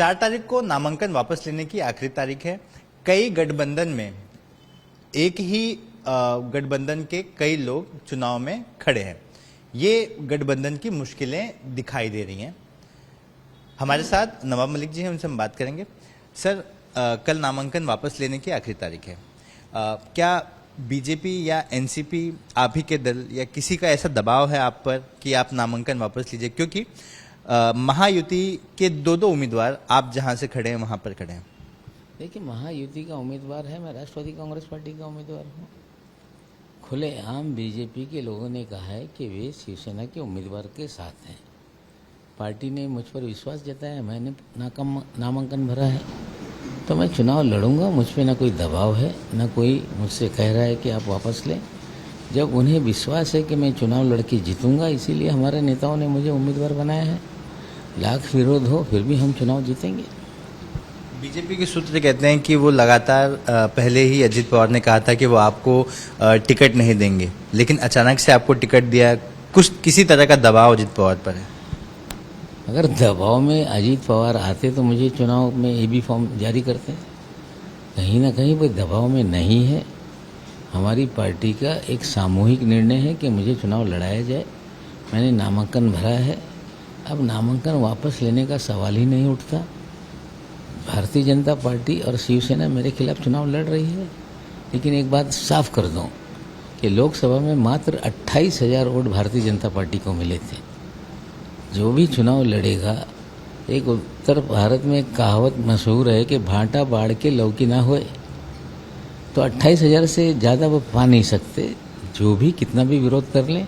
4 तारीख को नामांकन वापस लेने की आखिरी तारीख है। कई गठबंधन में एक ही गठबंधन के कई लोग चुनाव में खड़े हैं। ये गठबंधन की मुश्किलें दिखाई दे रही हैं। हमारे साथ नवाब मलिक जी हैं, उनसे हम बात करेंगे। सर, कल नामांकन वापस लेने की आखिरी तारीख है। क्या बीजेपी या एनसीपी, आप ही के दल या किसी का ऐसा दबाव है आप पर कि आप नामांकन वापस लीजिए? क्योंकि महायुति के दो उम्मीदवार आप जहां से खड़े हैं वहां पर खड़े हैं। देखिए, महायुति का उम्मीदवार है, मैं राष्ट्रवादी कांग्रेस पार्टी का उम्मीदवार हूँ। खुलेआम बीजेपी के लोगों ने कहा है कि वे शिवसेना के उम्मीदवार के साथ हैं। पार्टी ने मुझ पर विश्वास जताया, मैंने नामांकन भरा है, तो मैं चुनाव लड़ूंगा। मुझ पर ना कोई दबाव है, ना कोई मुझसे कह रहा है कि आप वापस लें। जब उन्हें विश्वास है कि मैं चुनाव लड़के जीतूंगा, इसीलिए हमारे नेताओं ने मुझे उम्मीदवार बनाया है। लाख विरोध हो फिर भी हम चुनाव जीतेंगे। बीजेपी के सूत्र कहते हैं कि वो लगातार पहले ही अजित पवार ने कहा था कि वो आपको टिकट नहीं देंगे, लेकिन अचानक से आपको टिकट दिया। कुछ किसी तरह का दबाव अजित पवार पर है? अगर दबाव में अजित पवार आते तो मुझे चुनाव में एबी फॉर्म जारी करते। कहीं ना कहीं कोई दबाव में नहीं है। हमारी पार्टी का एक सामूहिक निर्णय है कि मुझे चुनाव लड़ाया जाए। मैंने नामांकन भरा है। अब नामांकन वापस लेने का सवाल ही नहीं उठता। भारतीय जनता पार्टी और शिवसेना मेरे खिलाफ चुनाव लड़ रही है, लेकिन एक बात साफ कर दूं कि लोकसभा में मात्र 28,000 वोट भारतीय जनता पार्टी को मिले थे। जो भी चुनाव लड़ेगा, एक उत्तर भारत में एक कहावत मशहूर है कि भांटा बाढ़ के लौकी ना होए, तो 28,000 से ज़्यादा वो पा नहीं सकते। जो भी कितना भी विरोध कर लें,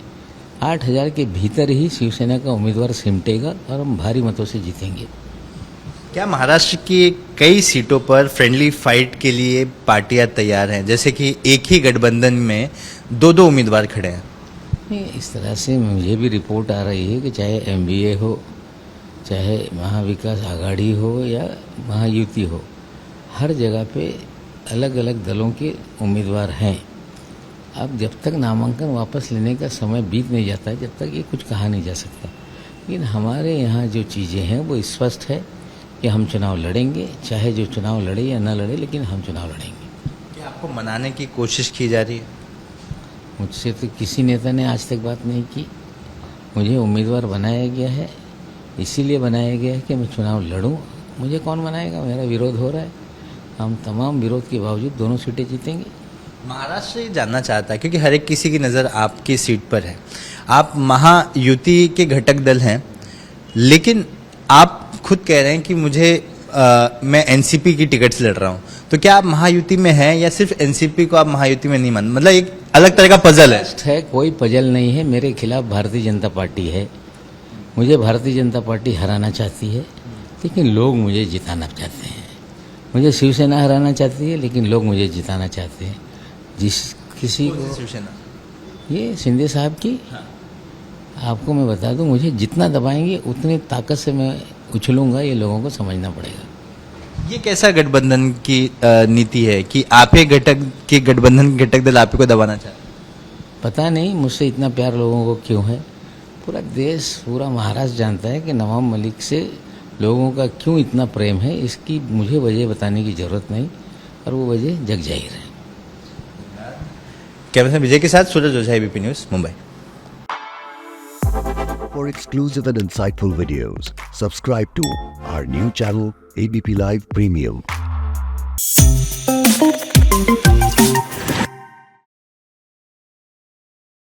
8,000 के भीतर ही शिवसेना का उम्मीदवार सिमटेगा और हम भारी मतों से जीतेंगे। क्या महाराष्ट्र की कई सीटों पर फ्रेंडली फाइट के लिए पार्टियां तैयार हैं, जैसे कि एक ही गठबंधन में दो उम्मीदवार खड़े हैं? नहीं, इस तरह से मुझे भी रिपोर्ट आ रही है कि चाहे एमबीए हो, चाहे महाविकास आघाड़ी हो या महायुति हो, हर जगह पे अलग अलग दलों के उम्मीदवार हैं। अब जब तक नामांकन वापस लेने का समय बीत नहीं जाता है, जब तक ये कुछ कहा नहीं जा सकता। लेकिन हमारे यहाँ जो चीज़ें हैं वो स्पष्ट है कि हम चुनाव लड़ेंगे, चाहे जो चुनाव लड़े या ना लड़े, लेकिन हम चुनाव लड़ेंगे। क्या आपको मनाने की कोशिश की जा रही है? मुझसे तो किसी नेता ने आज तक बात नहीं की। मुझे उम्मीदवार बनाया गया है, इसीलिए बनाया गया है कि मैं चुनाव लड़ूं। मुझे कौन बनाएगा? मेरा विरोध हो रहा है। हम तमाम विरोध के बावजूद दोनों सीटें जीतेंगे। महाराष्ट्र ये जानना चाहता है, क्योंकि हर एक किसी की नज़र आपकी सीट पर है। आप महायुति के घटक दल हैं, लेकिन आप खुद कह रहे हैं कि मैं एनसीपी की टिकट से लड़ रहा हूं। तो क्या आप महायुति में हैं या सिर्फ एनसीपी को आप महायुति में नहीं मान? मतलब एक अलग तरह का पजल है। कोई पजल नहीं है। मेरे खिलाफ भारतीय जनता पार्टी है। मुझे भारतीय जनता पार्टी हराना चाहती है, लेकिन लोग मुझे जिताना चाहते हैं। मुझे शिवसेना हराना चाहती है, लेकिन लोग मुझे जिताना चाहते हैं। जिस किसी को शिवसेना, ये शिंदे साहब की, आपको मैं बता दूं, मुझे जितना दबाएंगे उतनी ताकत से मैं उछलूंगा। ये लोगों को समझना पड़ेगा। ये कैसा गठबंधन की नीति है कि आप ही घटक के गठबंधन के घटक दल आप ही को दबाना चाहते हैं? पता नहीं मुझसे इतना प्यार लोगों को क्यों है। पूरा देश, पूरा महाराष्ट्र जानता है कि नवाब मलिक से लोगों का क्यों इतना प्रेम है। इसकी मुझे वजह बताने की जरूरत नहीं, और वो वजह जग जाहिर है। कैमरा विजय के साथ Suraj Ojha, ABP news, Mumbai. For exclusive and insightful videos, subscribe to our new channel ABP Live Premium.